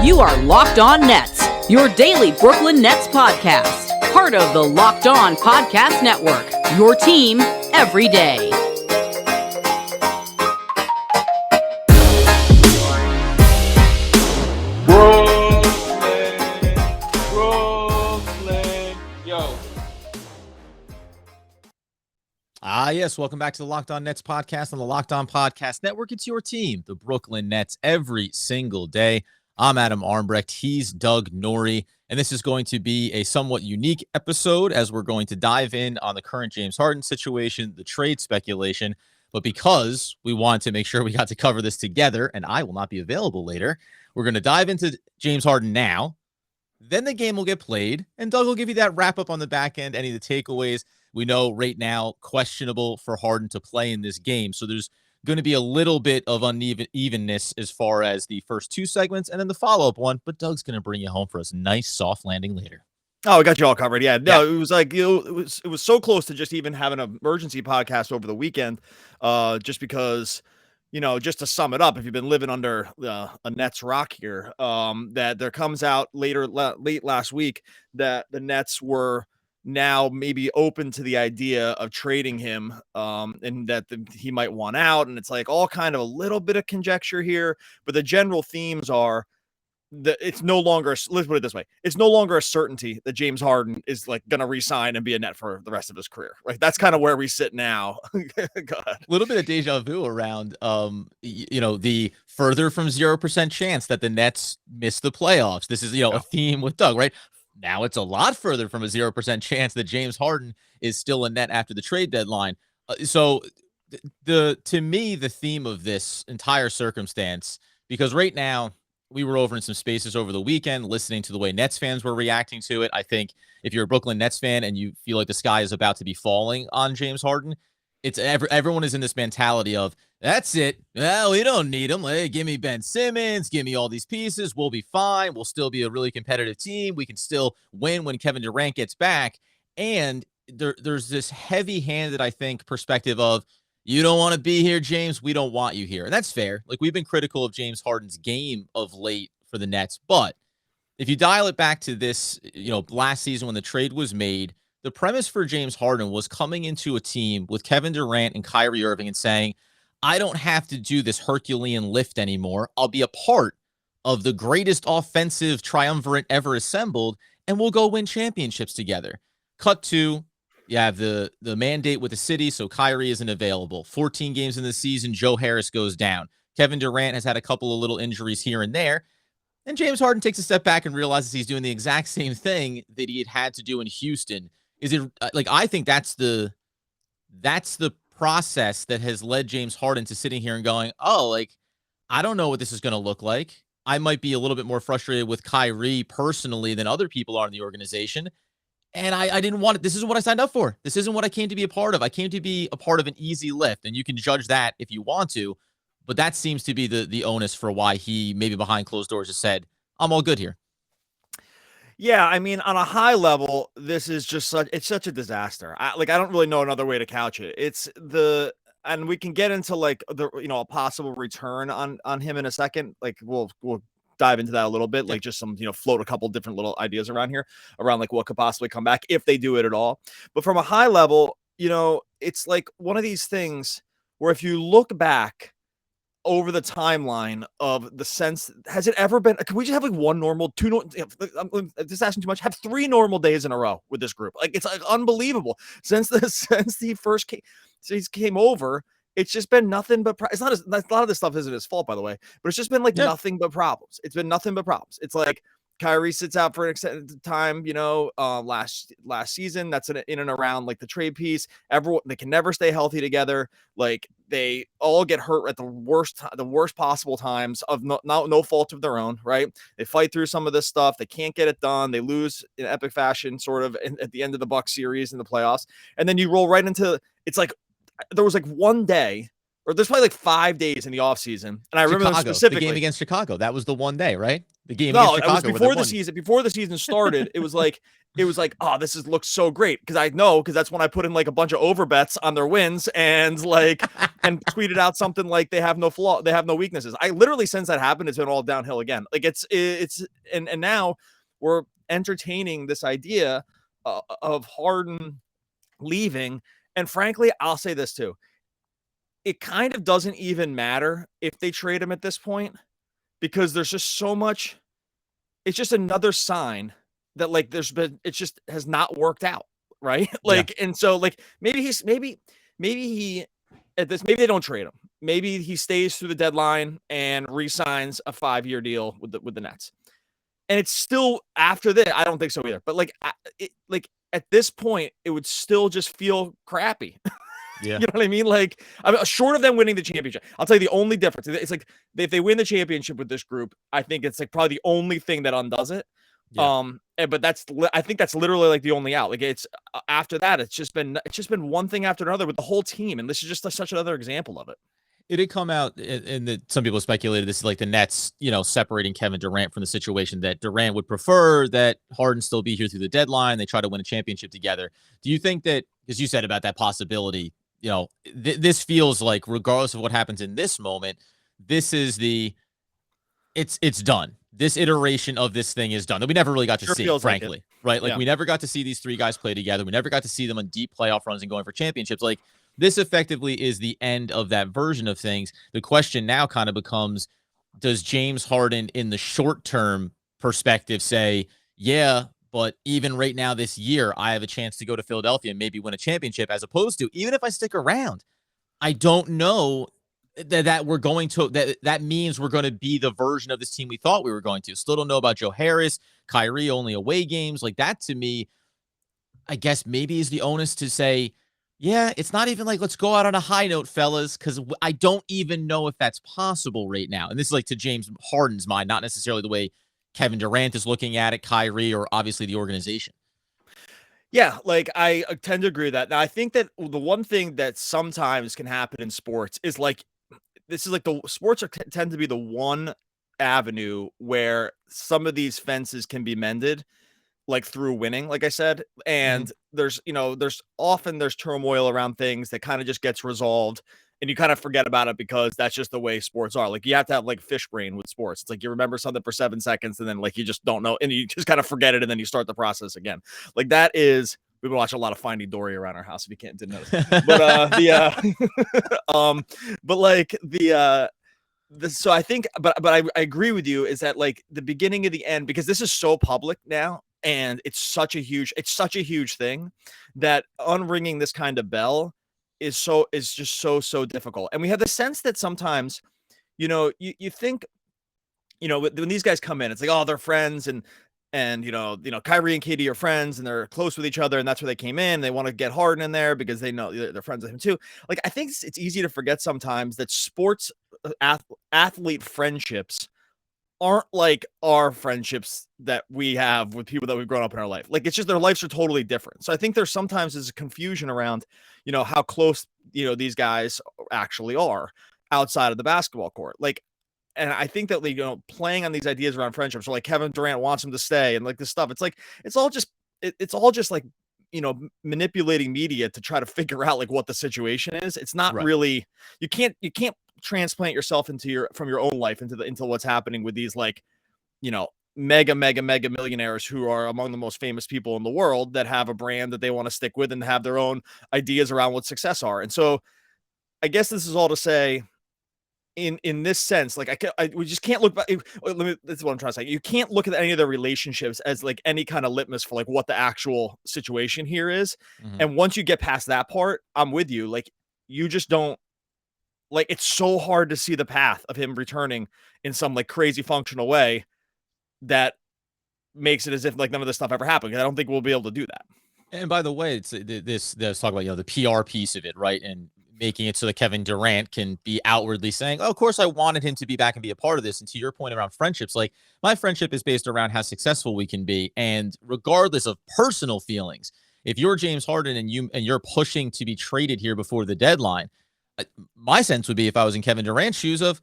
You are Locked On Nets, your daily Brooklyn Nets podcast. Part of the Locked On Podcast Network, your team every day. Brooklyn, yo. Yes, welcome back to the Locked On Nets podcast on the Locked On Podcast Network. It's your team, the Brooklyn Nets, every single day. I'm Adam Armbrecht. He's Doug Norrie, and this is going to be a somewhat unique episode as we're going to dive in on the current James Harden situation, the trade speculation. But because we wanted to make sure we got to cover this together, and I will not be available later, we're going to dive into James Harden now. Then the game will get played, and Doug will give you that wrap-up on the back end, any of the takeaways. We know right now, questionable for Harden to play in this game, so there's going to be a little bit of unevenness as far as the first two segments and then the follow-up one, but Doug's going to bring you home for a nice soft landing later. Oh, we got you all covered. Yeah, no, It was like, it was so close to just even having an emergency podcast over the weekend, just because, just to sum it up, if you've been living under a Nets rock here, that there comes out late last week that the Nets were now maybe open to the idea of trading him, and that he might want out. And it's like all kind of a little bit of conjecture here, but the general themes are that it's no longer, let's put it this way, it's no longer a certainty that James Harden is like going to resign and be a Net for the rest of his career. Like that's kind of where we sit now. Go ahead. A little bit of deja vu around, the further from 0% chance that the Nets miss the playoffs. This is, a theme with Doug, right? Now it's a lot further from a 0% chance that James Harden is still a Net after the trade deadline. So to me, the theme of this entire circumstance, because right now we were over in some spaces over the weekend, listening to the way Nets fans were reacting to it. I think if you're a Brooklyn Nets fan and you feel like the sky is about to be falling on James Harden, it's everyone is in this mentality of, that's it. Well, we don't need him. Hey, give me Ben Simmons. Give me all these pieces. We'll be fine. We'll still be a really competitive team. We can still win when Kevin Durant gets back. And there's this heavy-handed, I think, perspective of, you don't want to be here, James. We don't want you here. And that's fair. Like, we've been critical of James Harden's game of late for the Nets. But if you dial it back to this, last season when the trade was made, the premise for James Harden was coming into a team with Kevin Durant and Kyrie Irving and saying, I don't have to do this Herculean lift anymore. I'll be a part of the greatest offensive triumvirate ever assembled, and we'll go win championships together. Cut to, you have the mandate with the city, so Kyrie isn't available. 14 games in the season, Joe Harris goes down. Kevin Durant has had a couple of little injuries here and there. And James Harden takes a step back and realizes he's doing the exact same thing that he had to do in Houston. Is it like, I think that's the process that has led James Harden to sitting here and going, I don't know what this is going to look like. I might be a little bit more frustrated with Kyrie personally than other people are in the organization. And I didn't want it. This isn't what I signed up for. This isn't what I came to be a part of. I came to be a part of an easy lift, and you can judge that if you want to. But that seems to be the onus for why he maybe behind closed doors has said, I'm all good here. Yeah, I mean, on a high level, this is just such a disaster. I don't really know another way to couch it. And we can get into like a possible return on him in a second. Like we'll dive into that a little bit, like just some, float a couple different little ideas around here around like what could possibly come back if they do it at all. But from a high level, it's like one of these things where if you look back over the timeline of the sense, has it ever been, can we just have like one normal, I'm just asking too much, have 3 normal days in a row with this group? Like, it's like unbelievable. Since he first came over, it's just been nothing but, a lot of this stuff isn't his fault, by the way, but it's just been like nothing but problems. It's been nothing but problems. It's like, Kyrie sits out for an extended time, last season. That's in and around like the trade piece. Everyone, they can never stay healthy together. Like they all get hurt at the worst possible times of no fault of their own. Right? They fight through some of this stuff. They can't get it done. They lose in epic fashion, sort of at the end of the Bucks series in the playoffs. And then you roll right into, it's like there was like one day, or there's probably like 5 days in the offseason. And I remember specifically the game against Chicago. That was the one day, right? The game No, against it was Chicago before the season. Before the season started, it was like, oh, looks so great because that's when I put in like a bunch of over bets on their wins and like and tweeted out something like they have no flaw, they have no weaknesses. I literally, since that happened, it's been all downhill again. Like it's and now we're entertaining this idea of Harden leaving, and frankly, I'll say this too: it kind of doesn't even matter if they trade him at this point because there's just so much. It's just another sign that like it just has not worked out, right? Like, and so like maybe he at this, maybe they don't trade him. Maybe he stays through the deadline and re-signs a 5-year deal with the Nets. And it's still after that, I don't think so either. But like, like at this point, it would still just feel crappy. Yeah. You know what I mean? Like, I mean, short of them winning the championship, I'll tell you the only difference. It's like if they win the championship with this group, I think it's like probably the only thing that undoes it. Yeah. But I think that's literally like the only out. Like it's after that, it's just been one thing after another with the whole team, and this is just such another example of it. It had come out, and some people speculated this is like the Nets, separating Kevin Durant from the situation that Durant would prefer that Harden still be here through the deadline. They try to win a championship together. Do you think that, because you said about that possibility, this feels like regardless of what happens in this moment, this is it's done. This iteration of this thing is done. That we never really got to see, frankly, right? Like we never got to see these three guys play together. We never got to see them on deep playoff runs and going for championships. Like this effectively is the end of that version of things. The question now kind of becomes, does James Harden in the short term perspective say, yeah, but even right now this year, I have a chance to go to Philadelphia and maybe win a championship, as opposed to even if I stick around, I don't know that we're going to, that means we're going to be the version of this team we thought we were going to. Still don't know about Joe Harris, Kyrie, only away games. Like that to me, I guess maybe is the onus to say, yeah, it's not even like, let's go out on a high note, fellas, because I don't even know if that's possible right now. And this is like to James Harden's mind, not necessarily the way Kevin Durant is looking at it, Kyrie, or obviously the organization. Yeah, like I tend to agree with that. Now, I think that the one thing that sometimes can happen in sports is like, this is like the sports tend to be the one avenue where some of these fences can be mended, like through winning, like I said. And there's often turmoil around things that kind of just gets resolved and you kind of forget about it because that's just the way sports are. Like you have to have like fish brain with sports. It's like you remember something for 7 seconds and then like you just don't know and you just kind of forget it and then you start the process again. Like that is, we watch a lot of Finding Dory around our house if you didn't notice. But but like so I think, but I agree with you is that like the beginning of the end, because this is so public now and it's such a huge thing that unringing this kind of bell is just so difficult. And we have the sense that sometimes, you think, when these guys come in, it's like, oh, they're friends and Kyrie and KD are friends and they're close with each other. And that's where they came in. They want to get Harden in there because they know they're friends with him too. Like, I think it's easy to forget sometimes that sports athlete friendships aren't like our friendships that we have with people that we've grown up in our life. Like, it's just their lives are totally different. So I think there's sometimes a confusion around, how close, these guys actually are outside of the basketball court. Like, and I think that, playing on these ideas around friendships, or like Kevin Durant wants him to stay and like this stuff, it's like, it's all just like, manipulating media to try to figure out like what the situation is. It's not really, you can't transplant yourself from your own life into what's happening with these like, mega millionaires who are among the most famous people in the world that have a brand that they want to stick with and have their own ideas around what success are. And so I guess this is all to say, in this sense, like we just can't look back. This is what I'm trying to say. You can't look at any of their relationships as like any kind of litmus for like what the actual situation here is. And once you get past that part, I'm with you. Like you just don't, like, it's so hard to see the path of him returning in some like crazy functional way that makes it as if like none of this stuff ever happened. I don't think we'll be able to do that. And by the way, it's let's talk about, the PR piece of it, right? And making it so that Kevin Durant can be outwardly saying, oh, of course I wanted him to be back and be a part of this. And to your point around friendships, like my friendship is based around how successful we can be. And regardless of personal feelings, if you're James Harden and you're pushing to be traded here before the deadline, my sense would be, if I was in Kevin Durant's shoes, of,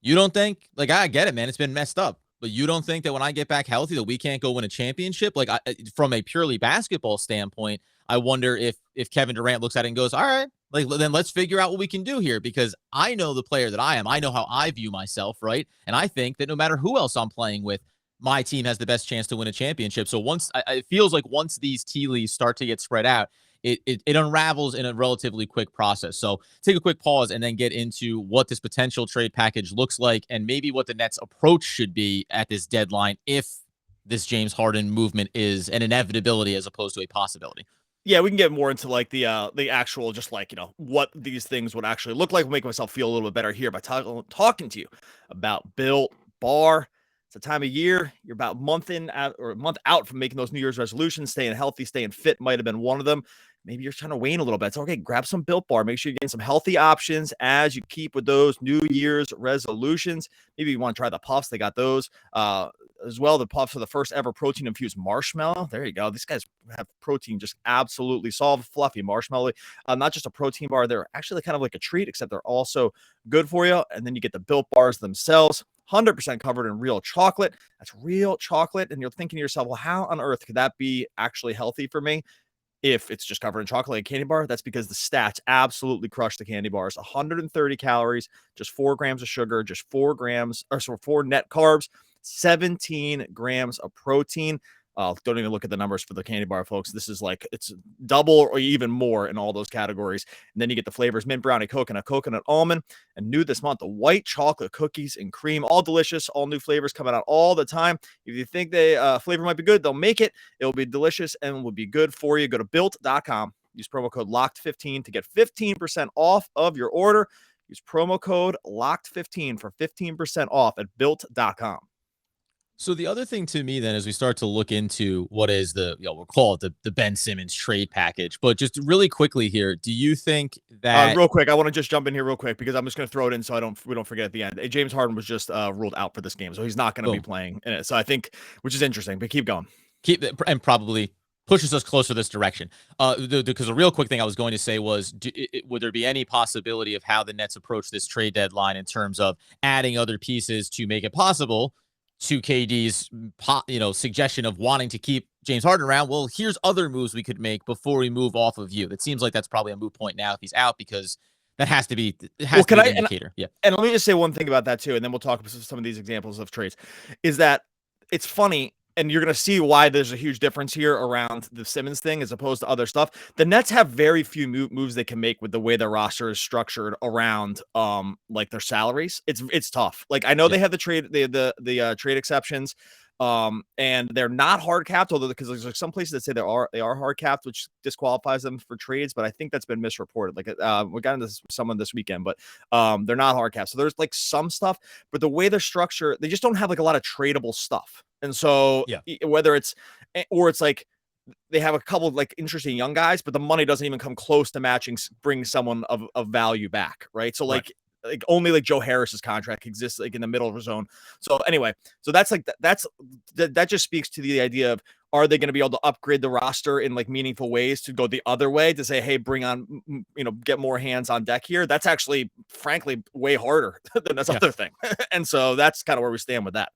you don't think, like, I get it, man, it's been messed up. But you don't think that when I get back healthy that we can't go win a championship? Like, from a purely basketball standpoint, I wonder if Kevin Durant looks at it and goes, all right, like, then let's figure out what we can do here, because I know the player that I am. I know how I view myself, right? And I think that no matter who else I'm playing with, my team has the best chance to win a championship. So it feels like once these tea leaves start to get spread out, it unravels in a relatively quick process. So take a quick pause and then get into what this potential trade package looks like, and maybe what the Nets' approach should be at this deadline if this James Harden movement is an inevitability as opposed to a possibility. Yeah, we can get more into like the actual, just like, what these things would actually look like. Make myself feel a little bit better here by talking to you about Built Bar. It's a time of year you're about a month out from making those New Year's resolutions. Staying healthy, staying fit might have been one of them. Maybe you're trying to wane a little bit. It's okay. Grab some Built Bar. Make sure you're getting some healthy options as you keep with those New Year's resolutions. Maybe you want to try the puffs. They got those as well. The puffs are the first ever protein infused marshmallow. There you go. These guys have protein just absolutely solid, fluffy marshmallow. Not just a protein bar. They're actually kind of like a treat, except they're also good for you. And then you get the Built Bars themselves. 100% covered in real chocolate. That's real chocolate. And you're thinking to yourself, well, how on earth could that be actually healthy for me? If it's just covered in chocolate like a candy bar, that's because the stats absolutely crush the candy bars. 130 calories, just 4 grams of sugar, just 4 net carbs, 17 grams of protein. Don't even look at the numbers for the candy bar, folks. This is like, it's double or even more in all those categories. And then you get the flavors: mint brownie, coconut almond, and new this month, the white chocolate cookies and cream. All delicious, all new flavors coming out all the time. If you think the flavor might be good, they'll make it. It'll be delicious and will be good for you. Go to built.com. Use promo code LOCKED15 to get 15% off of your order. Use promo code LOCKED15 for 15% off at built.com. So the other thing to me then, as we start to look into what is we'll call it the Ben Simmons trade package, but just really quickly here, do you think that real quick, I want to just jump in here real quick because I'm just going to throw it in so we don't forget at the end. James Harden was just ruled out for this game, so he's not going to be playing in it. So I think, which is interesting, but keep going. And probably pushes us closer this direction. Because a real quick thing I was going to say was, would there be any possibility of how the Nets approach this trade deadline in terms of adding other pieces to make it possible? To KD's suggestion of wanting to keep James Harden around, well, here's other moves we could make before we move off of you. That seems like that's probably a moot point now if he's out, because that has to be an indicator. And let me just say one thing about that too, and then we'll talk about some of these examples of trades. Is that it's funny, and you're going to see why there's a huge difference here around the Simmons thing as opposed to other stuff. The Nets have very few moves they can make with the way their roster is structured around like their salaries. It's tough. Like, I know they have the trade exceptions, and they're not hard capped, although because there's like some places that say they are hard capped, which disqualifies them for trades. But I think that's been misreported. Like, we got into someone this weekend, but they're not hard capped. So there's like some stuff, but the way they're structured, they just don't have like a lot of tradable stuff. And so whether it's like they have a couple of like interesting young guys, but the money doesn't even come close to matching, bring someone of value back. Right. So like only like Joe Harris's contract exists like in the middle of the zone. So anyway, so that's like, that just speaks to the idea of, are they going to be able to upgrade the roster in like meaningful ways to go the other way to say, hey, bring on, get more hands on deck here. That's actually, frankly, way harder than this other thing. And so that's kind of where we stand with that.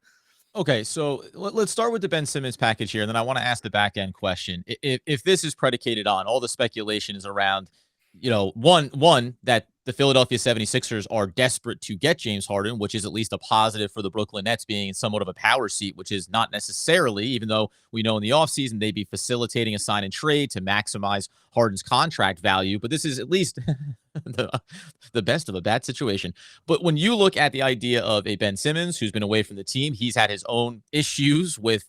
Okay, so let's start with the Ben Simmons package here, and then I want to ask the back end question. If this is predicated on all the speculation is around, one that the Philadelphia 76ers are desperate to get James Harden, which is at least a positive for the Brooklyn Nets being in somewhat of a power seat, which is not necessarily, even though we know in the offseason they'd be facilitating a sign and trade to maximize Harden's contract value. But this is at least the best of a bad situation. But when you look at the idea of a Ben Simmons who's been away from the team, he's had his own issues with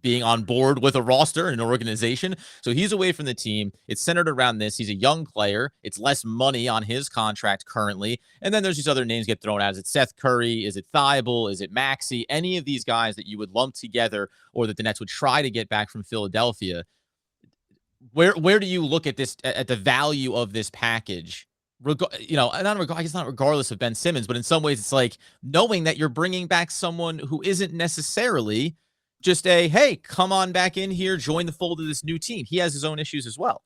being on board with a roster and an organization. So he's away from the team. It's centered around this. He's a young player. It's less money on his contract currently. And then there's these other names get thrown out. Is it Seth Curry? Is it Thibault? Is it Maxey? Any of these guys that you would lump together or that the Nets would try to get back from Philadelphia. Where do you look at this, at the value of this package? I guess not regardless of Ben Simmons, but in some ways it's like knowing that you're bringing back someone who isn't necessarily just hey, come on back in here, join the fold of this new team. He has his own issues as well.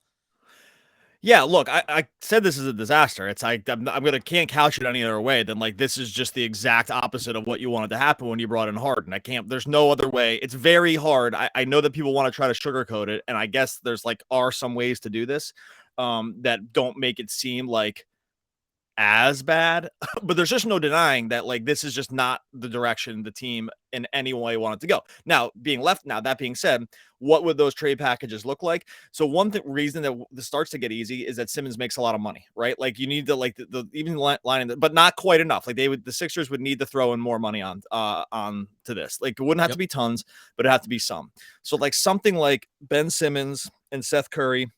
Yeah, look, I said this is a disaster. It's like I'm gonna can't couch it any other way than like this is just the exact opposite of what you wanted to happen when you brought in Harden. I can't. There's no other way. It's very hard. I know that people want to try to sugarcoat it, and I guess there's like are some ways to do this, that don't make it seem like as bad, but there's just no denying that like this is just not the direction the team in any way wanted to go. Now, that being said, what would those trade packages look like? So reason that this starts to get easy is that Simmons makes a lot of money, right? Like you need to like the even line, but not quite enough. Like the Sixers would need to throw in more money on to this. Like it wouldn't have to be tons, but it have to be some. So like something like Ben Simmons and Seth Curry,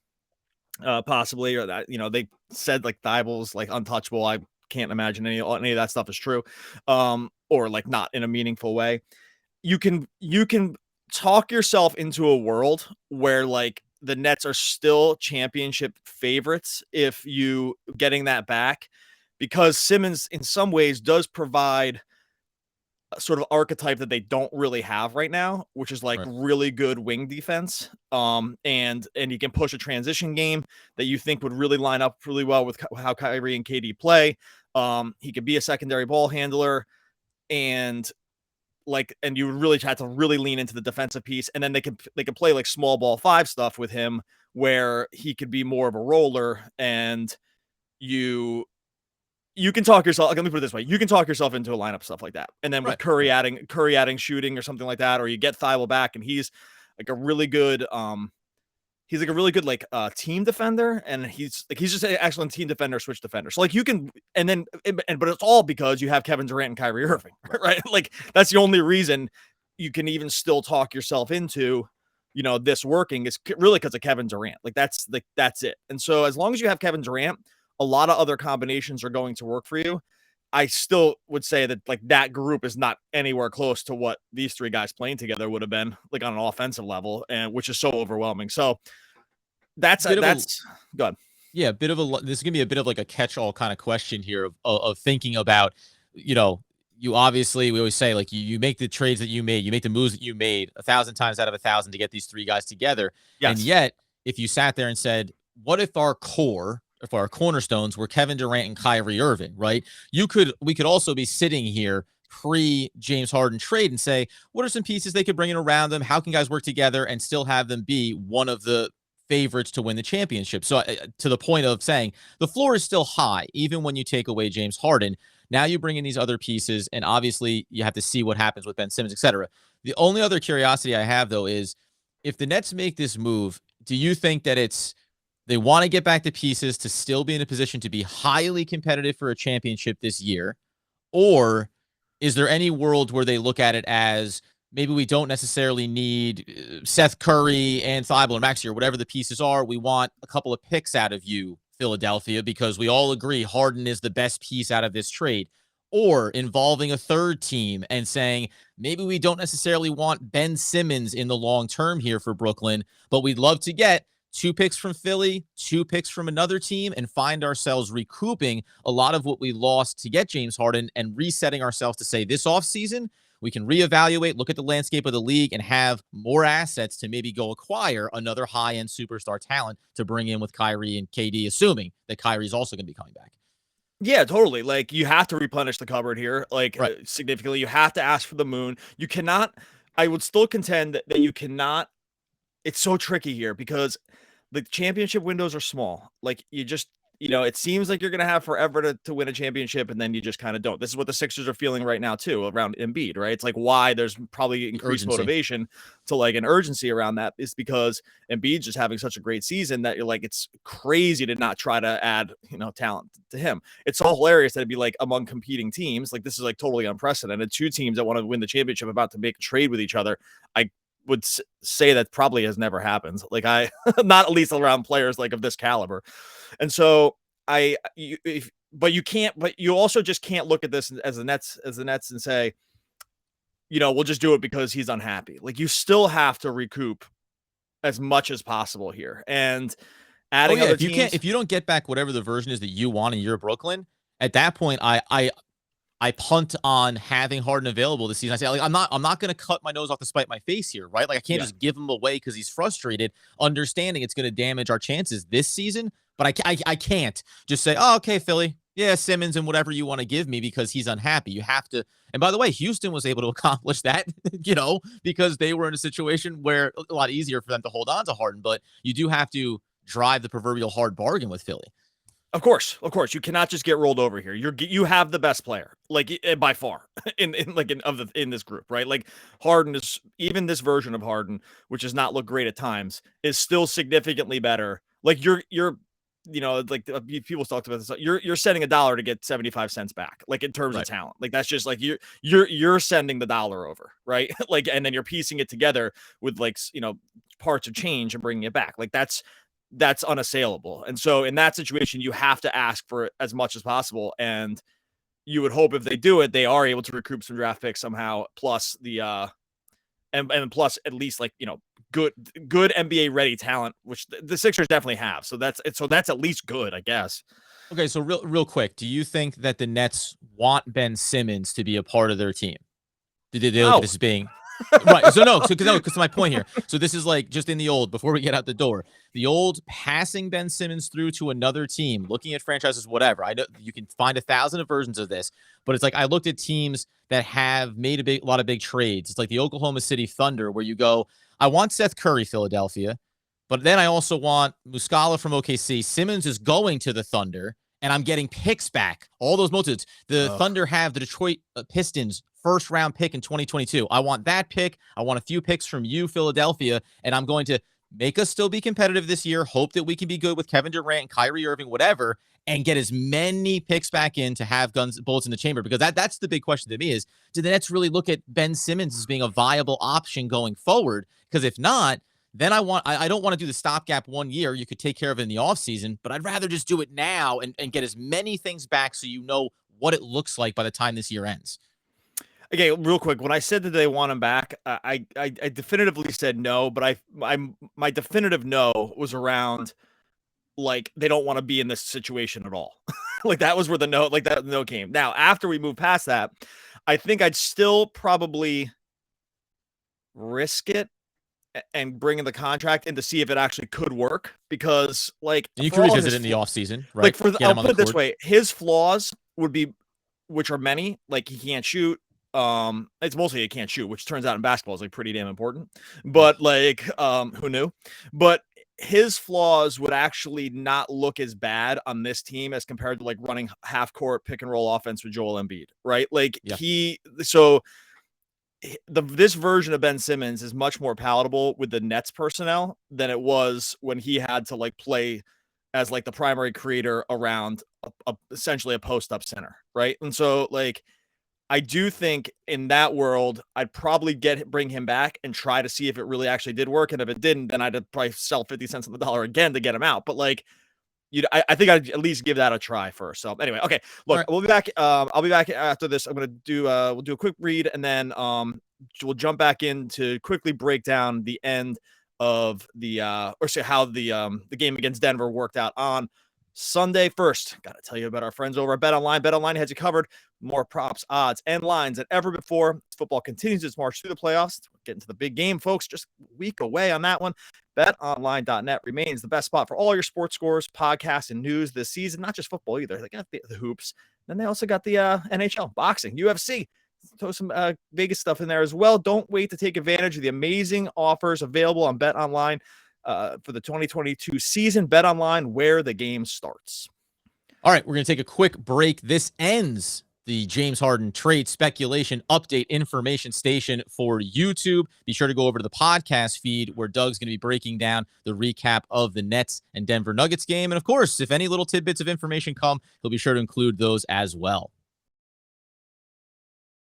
possibly, or that they said like Thybulle's like untouchable. I can't imagine any of that stuff is true, or like not in a meaningful way. You can talk yourself into a world where like the Nets are still championship favorites if you getting that back, because Simmons in some ways does provide sort of archetype that they don't really have right now, which is like Right. really good wing defense. And you can push a transition game that you think would really line up really well with how Kyrie and KD play. He could be a secondary ball handler, and you would really have to really lean into the defensive piece, and then they could play like small ball five stuff with him where he could be more of a roller, and you can talk yourself. Let me put it this way: you can talk yourself into a lineup stuff like that, and then with Curry adding shooting or something like that, or you get Thybulle back, and he's like a really good team defender, and he's just an excellent team defender, switch defender. So like you can, but it's all because you have Kevin Durant and Kyrie Irving, right? Like that's the only reason you can even still talk yourself into this working is really because of Kevin Durant. That's it. And so as long as you have Kevin Durant, a lot of other combinations are going to work for you. I still would say that like that group is not anywhere close to what these three guys playing together would have been like on an offensive level, and which is so overwhelming. So that's good. Yeah, this is gonna be a bit of like a catch-all kind of question here of thinking about, you obviously, we always say like you make the trades that you made, you make the moves that you made 1,000 times out of 1,000 to get these three guys together. Yes. And yet, if you sat there and said, what if our cornerstones were Kevin Durant and Kyrie Irving, right? We could also be sitting here pre James Harden trade and say, what are some pieces they could bring in around them? How can guys work together and still have them be one of the favorites to win the championship? So to the point of saying the floor is still high, even when you take away James Harden. Now you bring in these other pieces, and obviously you have to see what happens with Ben Simmons, etc. The only other curiosity I have, though, is if the Nets make this move, do you think that they want to get back the pieces to still be in a position to be highly competitive for a championship this year? Or is there any world where they look at it as maybe we don't necessarily need Seth Curry and Thybulle or Maxey or whatever the pieces are? We want a couple of picks out of you, Philadelphia, because we all agree Harden is the best piece out of this trade. Or involving a third team and saying, maybe we don't necessarily want Ben Simmons in the long term here for Brooklyn, but we'd love to get 2 picks from Philly, 2 picks from another team, and find ourselves recouping a lot of what we lost to get James Harden and resetting ourselves to say this offseason, we can reevaluate, look at the landscape of the league, and have more assets to maybe go acquire another high-end superstar talent to bring in with Kyrie and KD, assuming that Kyrie's also going to be coming back. Yeah, totally. Like you have to replenish the cupboard here, significantly. You have to ask for the moon. You cannot. I would still contend that you cannot. It's so tricky here because the championship windows are small. Like you just, it seems like you're going to have forever to win a championship, and then you just kind of don't. This is what the Sixers are feeling right now too around Embiid, right? It's like why there's probably increased motivation to like an urgency around that is because Embiid's just having such a great season that you're like, it's crazy to not try to add, talent to him. It's all hilarious that it'd be like among competing teams. Like this is like totally unprecedented. 2 teams that want to win the championship about to make a trade with each other. I would say that probably has never happened. Like not at least around players like of this caliber. And so but you also just can't look at this as the Nets and say, we'll just do it because he's unhappy. Like you still have to recoup as much as possible here. And adding other teams, if you don't get back whatever the version is that you want and you're Brooklyn, at that point, I punt on having Harden available this season. I say, like, I'm not going to cut my nose off to spite my face here, right? Like, I can't just give him away because he's frustrated, understanding it's going to damage our chances this season. But I can't just say, oh, okay, Philly, yeah, Simmons and whatever you want to give me because he's unhappy. You have to. And by the way, Houston was able to accomplish that, because they were in a situation where a lot easier for them to hold on to Harden. But you do have to drive the proverbial hard bargain with Philly. Of course, you cannot just get rolled over here. You have the best player, like by far, in this group, right? Like Harden is, even this version of Harden, which does not look great at times, is still significantly better. Like you're like people talked about this. You're sending $1 to get 75 cents back, like in terms of talent. Like that's just like you're sending the dollar over, right? Like, and then you're piecing it together with like parts of change and bringing it back. Like that's unassailable. And so in that situation, you have to ask for as much as possible. And you would hope if they do it, they are able to recoup some draft picks somehow, plus the and plus at least like good NBA ready talent, which the Sixers definitely have. So that's at least good, I guess. Okay, so real quick, do you think that the Nets want Ben Simmons to be a part of their team? Did they look at this as being right? So no, because my point here. So this is like just in the old, before we get out the door, the old passing Ben Simmons through to another team, looking at franchises, whatever. I know you can find 1,000 versions of this, but it's like I looked at teams that have made a lot of big trades. It's like the Oklahoma City Thunder, where you go, I want Seth Curry, Philadelphia, but then I also want Muscala from OKC. Simmons is going to the Thunder, and I'm getting picks back. All those motives. The Thunder have the Detroit Pistons first-round pick in 2022. I want that pick. I want a few picks from you, Philadelphia, and I'm going to make us still be competitive this year, hope that we can be good with Kevin Durant, Kyrie Irving, whatever, and get as many picks back in to have bullets in the chamber. Because that's the big question to me is, do the Nets really look at Ben Simmons as being a viable option going forward? Because if not, then I don't want to do the stopgap 1 year. You could take care of it in the offseason, but I'd rather just do it now and get as many things back so you know what it looks like by the time this year ends. Okay, real quick. When I said that they want him back, I definitively said no, but my definitive no was around like they don't want to be in this situation at all. Like that was where the no came. Now, after we move past that, I think I'd still probably risk it and bring in the contract in to see if it actually could work, because like you can revisit it in the offseason, right? Like I'll put it this way, his flaws would be, which are many, like he can't shoot. It's mostly he can't shoot, which turns out in basketball is like pretty damn important. But like, who knew? But his flaws would actually not look as bad on this team as compared to like running half court pick and roll offense with Joel Embiid, right? Like this version of Ben Simmons is much more palatable with the Nets personnel than it was when he had to like play as like the primary creator around essentially a post-up center, right? And so like I do think in that world, I'd probably bring him back and try to see if it really actually did work. And if it didn't, then I'd probably sell 50 cents on the dollar again to get him out. But like, I think I'd at least give that a try first. So anyway, okay, look, right. We'll be back. I'll be back after this. I'm going to we'll do a quick read, and then we'll jump back in to quickly break down the end of how the game against Denver worked out on Sunday. First, got to tell you about our friends over at BetOnline. BetOnline has you covered. More props, odds, and lines than ever before. Football continues its march through the playoffs. We're getting to the big game, folks. Just a week away on that one. BetOnline.net remains the best spot for all your sports scores, podcasts, and news this season. Not just football either. They got the hoops. Then they also got the NHL, boxing, UFC. Throw some Vegas stuff in there as well. Don't wait to take advantage of the amazing offers available on BetOnline for the 2022 season. BetOnline, where the game starts. All right, we're going to take a quick break. This ends the James Harden trade speculation update information station for YouTube. Be sure to go over to the podcast feed where Doug's going to be breaking down the recap of the Nets and Denver Nuggets game. And of course, if any little tidbits of information come, he'll be sure to include those as well.